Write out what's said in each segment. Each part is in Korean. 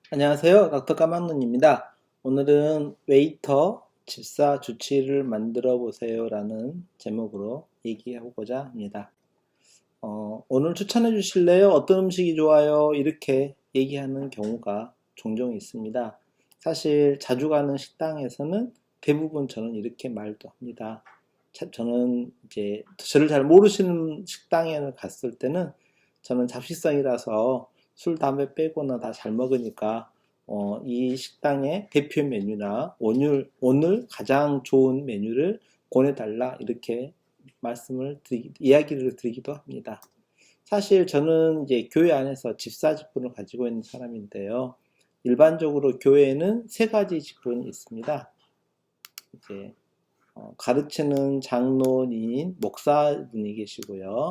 안녕하세요. 닥터 까망눈입니다. 오늘은 웨이터 집사 주치를 만들어 보세요 라는 제목으로 얘기해보고자 합니다. 오늘 추천해 주실래요? 어떤 음식이 좋아요? 이렇게 얘기하는 경우가 종종 있습니다. 사실 자주 가는 식당에서는 대부분 저는 이렇게 말도 합니다. 저는 이제 저를 잘 모르시는 식당에 갔을 때는 저는 잡식성이라서 술, 담배 빼고는 다 잘 먹으니까 이 식당의 대표 메뉴나 오늘 가장 좋은 메뉴를 권해달라 이렇게 이야기를 드리기도 합니다. 사실 저는 이제 교회 안에서 집사 직분을 가지고 있는 사람인데요. 일반적으로 교회에는 세 가지 직분이 있습니다. 이제 가르치는 장로님, 목사분이 계시고요.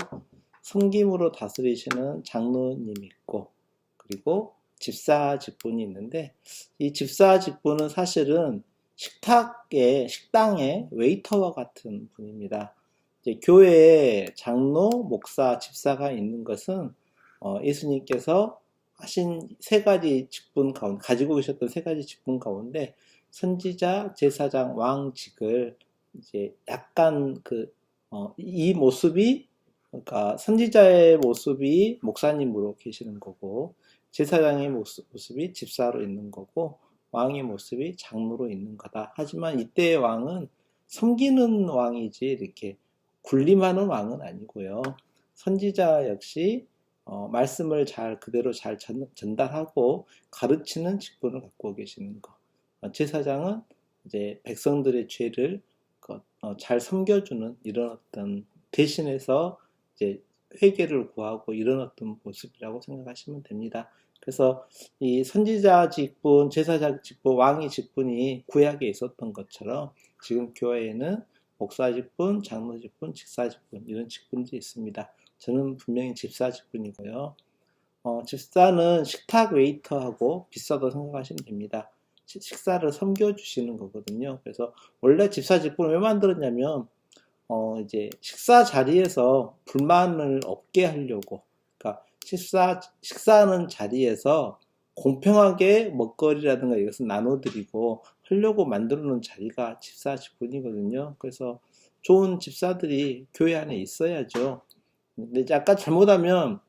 섬김으로 다스리시는 장로님이 있고, 그리고 집사 직분이 있는데, 이 집사 직분은 사실은 식당의 웨이터와 같은 분입니다. 이제 교회에 장로, 목사, 집사가 있는 것은 예수님께서 하신 세 가지 직분 가운데, 가지고 계셨던 세 가지 직분 가운데 선지자, 제사장, 왕직을 이제 약간 이 모습이 그러니까 선지자의 모습이 목사님으로 계시는 거고 제사장의 모습이 집사로 있는 거고 왕의 모습이 장로로 있는 거다. 하지만 이때의 왕은 섬기는 왕이지 이렇게 군림하는 왕은 아니고요. 선지자 역시 말씀을 그대로 잘 전달하고 가르치는 직분을 갖고 계시는 거. 제사장은 이제 백성들의 죄를 잘 섬겨주는 이런 어떤 대신해서 이제 회개를 구하고 이런 어떤 모습이라고 생각하시면 됩니다. 그래서 이 선지자 직분, 제사장 직분, 왕의 직분이 구약에 있었던 것처럼 지금 교회에는 목사 직분, 장로 직분, 집사 직분 이런 직분들이 있습니다. 저는 분명히 집사 직분이고요. 집사는 식탁 웨이터하고 비슷하다고 생각하시면 됩니다. 식사를 섬겨주시는 거거든요. 그래서 원래 집사 직분을 왜 만들었냐면 이제 식사 자리에서 불만을 없게 하려고, 그러니까 식사하는 자리에서 공평하게 먹거리라든가 이것을 나눠드리고 하려고 만들어 놓은 자리가 집사 직분이거든요. 그래서 좋은 집사들이 교회 안에 있어야죠. 근데 약간 잘못하면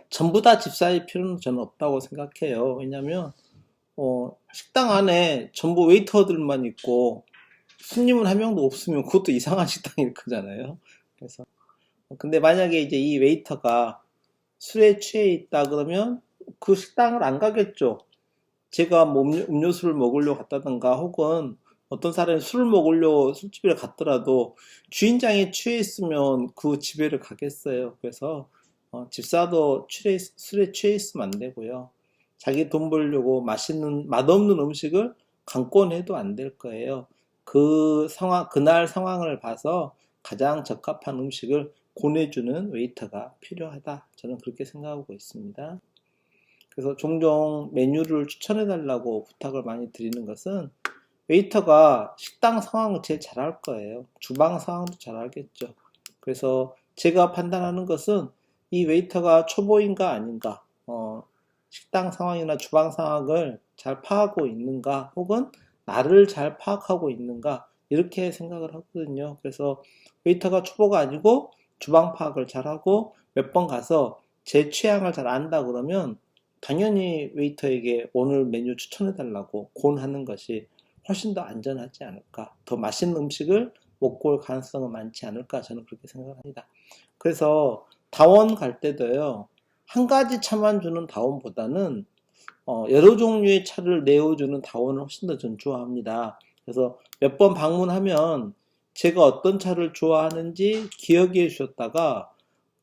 전부 다 집사일 필요는 저는 없다고 생각해요. 왜냐면 식당 안에 전부 웨이터들만 있고 손님은 한 명도 없으면 그것도 이상한 식당일 거잖아요. 그래서 근데 만약에 이제 이 웨이터가 술에 취해 있다 그러면 그 식당을 안 가겠죠. 제가 뭐 음료수를 먹으려고 갔다든가 혹은 어떤 사람이 술을 먹으려고 술집에 갔더라도 주인장이 취해 있으면 그 집에를 가겠어요. 그래서 집사도 술에 취해 있으면 안 되고요. 자기 돈 벌려고 맛없는 음식을 강권해도 안 될 거예요. 그날 상황을 봐서 가장 적합한 음식을 권해주는 웨이터가 필요하다. 저는 그렇게 생각하고 있습니다. 그래서 종종 메뉴를 추천해달라고 부탁을 많이 드리는 것은 웨이터가 식당 상황을 제일 잘 알 거예요. 주방 상황도 잘 알겠죠. 그래서 제가 판단하는 것은 이 웨이터가 초보인가 아닌가, 식당 상황이나 주방 상황을 잘 파악하고 있는가, 혹은 나를 잘 파악하고 있는가, 이렇게 생각을 하거든요. 그래서 웨이터가 초보가 아니고 주방 파악을 잘하고 몇 번 가서 제 취향을 잘 안다 그러면 당연히 웨이터에게 오늘 메뉴 추천해달라고 권하는 것이 훨씬 더 안전하지 않을까, 더 맛있는 음식을 먹고 올 가능성은 많지 않을까, 저는 그렇게 생각합니다. 그래서 다원 갈 때도요, 한 가지 차만 주는 다원보다는 여러 종류의 차를 내어주는 다원을 훨씬 더 전 좋아합니다. 그래서 몇 번 방문하면 제가 어떤 차를 좋아하는지 기억해 주셨다가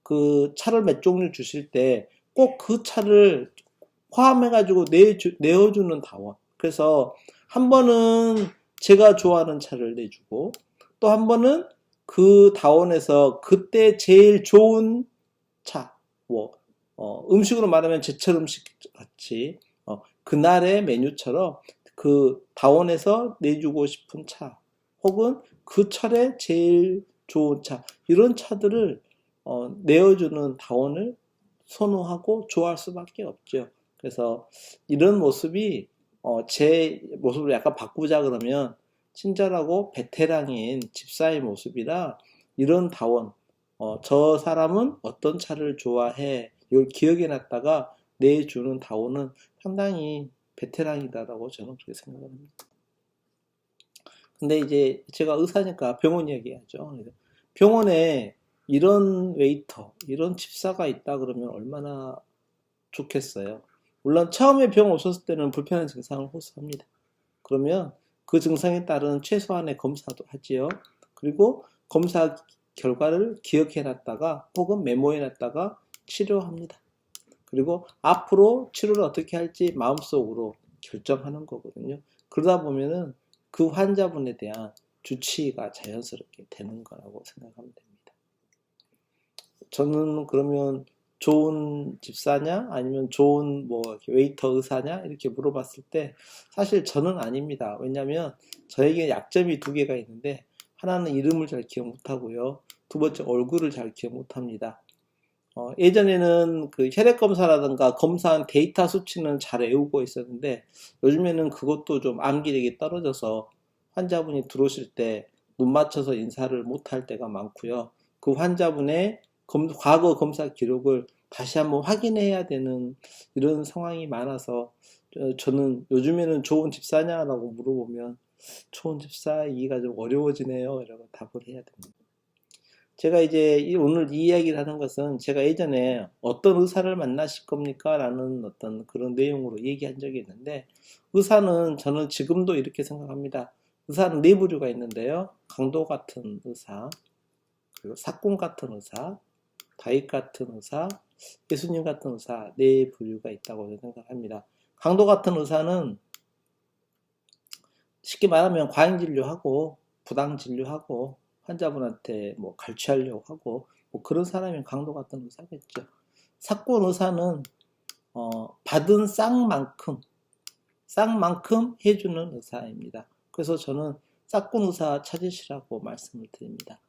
그 차를 몇 종류 주실 때 꼭 그 차를 포함해가지고 내어주는 다원. 그래서 한 번은 제가 좋아하는 차를 내주고 또 한 번은 그 다원에서 그때 제일 좋은 차, 음식으로 말하면 제철 음식 같이 그날의 메뉴처럼 그 다원에서 내주고 싶은 차 혹은 그 철에 제일 좋은 차, 이런 차들을 내어주는 다원을 선호하고 좋아할 수밖에 없죠. 그래서 이런 모습이 제 모습을 약간 바꾸자 그러면 친절하고 베테랑인 집사의 모습이라 이런 다원, 저 사람은 어떤 차를 좋아해 이걸 기억해 놨다가 내주는 다원은 상당히 베테랑이다라고 저는 그렇게 생각을 합니다. 근데 이제 제가 의사니까 병원 얘기하죠. 병원에 이런 웨이터, 이런 집사가 있다 그러면 얼마나 좋겠어요. 물론 처음에 병 오셨을 때는 불편한 증상을 호소합니다. 그러면 그 증상에 따른 최소한의 검사도 하지요. 그리고 검사 결과를 기억해 놨다가 혹은 메모해 놨다가 치료합니다. 그리고 앞으로 치료를 어떻게 할지 마음속으로 결정하는 거거든요. 그러다 보면은 그 환자분에 대한 주치의가 자연스럽게 되는 거라고 생각하면 됩니다. 저는 그러면 좋은 집사냐 아니면 좋은 뭐 웨이터 의사냐 이렇게 물어봤을 때 사실 저는 아닙니다. 왜냐하면 저에게 약점이 두 개가 있는데 하나는 이름을 잘 기억 못하고요. 두 번째 얼굴을 잘 기억 못합니다. 예전에는 그 혈액 검사라든가 검사한 데이터 수치는 잘 외우고 있었는데 요즘에는 그것도 좀 암기력이 떨어져서 환자분이 들어오실 때 눈 맞춰서 인사를 못할 때가 많고요. 그 환자분의 과거 검사 기록을 다시 한번 확인해야 되는 이런 상황이 많아서 저는 요즘에는 좋은 집사냐라고 물어보면 좋은 집사이기가 좀 어려워지네요. 이라고 답을 해야 됩니다. 제가 이제 오늘 이 이야기를 하는 것은 제가 예전에 어떤 의사를 만나실 겁니까? 라는 어떤 그런 내용으로 얘기한 적이 있는데 의사는 저는 지금도 이렇게 생각합니다. 의사는 네 부류가 있는데요. 강도 같은 의사, 그리고 사꾼 같은 의사, 다윗 같은 의사, 예수님 같은 의사 네 부류가 있다고 생각합니다. 강도 같은 의사는 쉽게 말하면 과잉 진료하고 부당 진료하고 환자분한테 뭐 갈취하려고 하고 뭐 그런 사람이 강도 같은 의사겠죠. 사건 의사는 받은 쌍만큼 해주는 의사입니다. 그래서 저는 사건 의사 찾으시라고 말씀을 드립니다.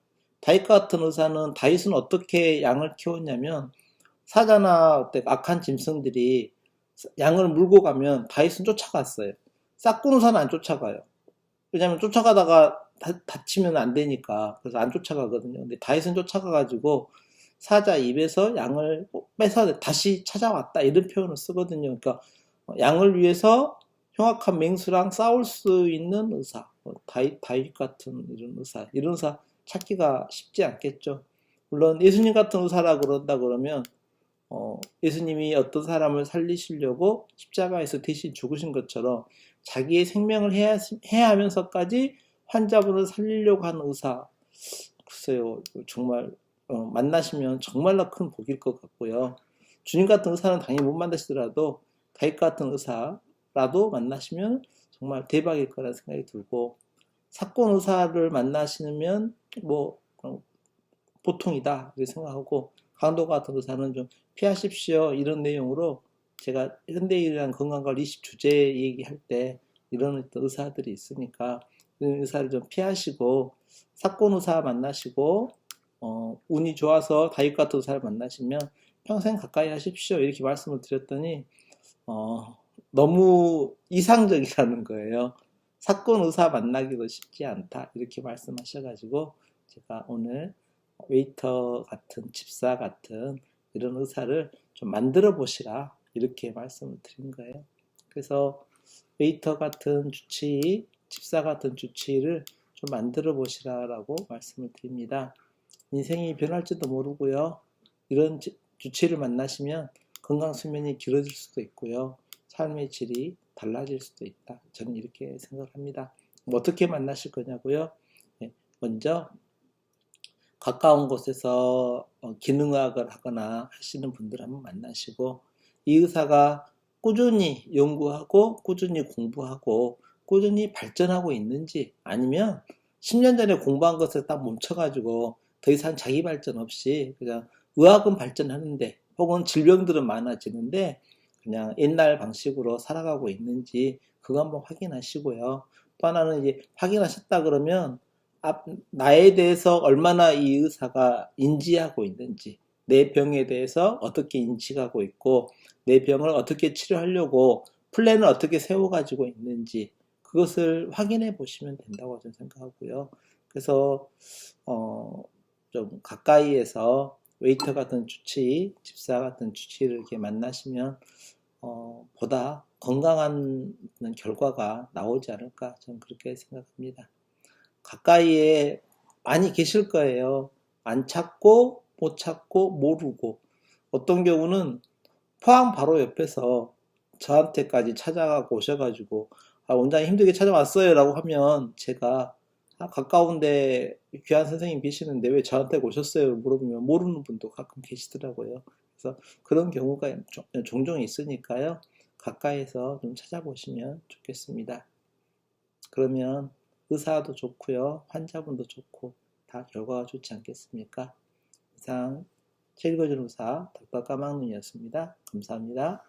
다윗 같은 의사는 다윗은 어떻게 양을 키웠냐면 사자나 악한 짐승들이 양을 물고 가면 다윗은 쫓아갔어요. 사건 의사는 안 쫓아가요. 왜냐면 쫓아가다가 다치면 안 되니까 그래서 안 쫓아가거든요. 근데 다윗은 쫓아가가지고 사자 입에서 양을 뺏어 다시 찾아왔다 이런 표현을 쓰거든요. 그러니까 양을 위해서 흉악한 맹수랑 싸울 수 있는 의사, 다윗 같은 이런 의사 찾기가 쉽지 않겠죠. 물론 예수님 같은 의사라 그런다 그러면 예수님이 어떤 사람을 살리시려고 십자가에서 대신 죽으신 것처럼 자기의 생명을 해하면서까지 환자분을 살리려고 하는 의사, 글쎄요, 정말 만나시면 정말로 큰 복일 것 같고요. 주님 같은 의사는 당연히 못 만나시더라도 다윗 같은 의사라도 만나시면 정말 대박일 거라는 생각이 들고 사건 의사를 만나시면 뭐 보통이다 이렇게 생각하고 강도 같은 의사는 좀 피하십시오 이런 내용으로 제가 현대인이란 건강관리 20주제 얘기할 때 이런 의사들이 있으니까 이런 의사를 좀 피하시고 사건 의사 만나시고 운이 좋아서 다윗 같은 의사를 만나시면 평생 가까이 하십시오 이렇게 말씀을 드렸더니 너무 이상적이라는 거예요. 사건 의사 만나기도 쉽지 않다 이렇게 말씀하셔가지고 제가 오늘 웨이터 같은 집사 같은 이런 의사를 좀 만들어 보시라 이렇게 말씀을 드린 거예요. 그래서 웨이터 같은 주치의, 집사 같은 주치의를 좀 만들어 보시라라고 말씀을 드립니다. 인생이 변할지도 모르고요. 이런 주치의를 만나시면 건강 수명이 길어질 수도 있고요. 삶의 질이 달라질 수도 있다. 저는 이렇게 생각합니다. 어떻게 만나실 거냐고요? 먼저 가까운 곳에서 기능의학을 하거나 하시는 분들 한번 만나시고 이 의사가 꾸준히 연구하고 꾸준히 공부하고 꾸준히 발전하고 있는지 아니면 10년 전에 공부한 것을 딱 멈춰가지고 더 이상 자기 발전 없이 그냥 의학은 발전하는데 혹은 질병들은 많아지는데 그냥 옛날 방식으로 살아가고 있는지 그거 한번 확인하시고요. 또 하나는 이제 확인하셨다 그러면 나에 대해서 얼마나 이 의사가 인지하고 있는지 내 병에 대해서 어떻게 인식하고 있고 내 병을 어떻게 치료하려고 플랜을 어떻게 세워가지고 있는지 그것을 확인해 보시면 된다고 저는 생각하고요. 그래서 좀 가까이에서 웨이터 같은 주치, 집사 같은 주치를 이렇게 만나시면 보다 건강한 결과가 나오지 않을까 저는 그렇게 생각합니다. 가까이에 많이 계실 거예요. 안 찾고 못 찾고 모르고 어떤 경우는 포항 바로 옆에서 저한테까지 찾아가고 오셔가지고 원장님 힘들게 찾아왔어요 라고 하면 제가 가까운데 귀한 선생님 계시는데 왜 저한테 오셨어요 물어보면 모르는 분도 가끔 계시더라고요. 그래서 그런 경우가 종종 있으니까요. 가까이서 좀 찾아보시면 좋겠습니다. 그러면 의사도 좋고요. 환자분도 좋고 다 결과가 좋지 않겠습니까? 이상 책 읽어주는 의사 닥터 까막눈이었습니다. 감사합니다.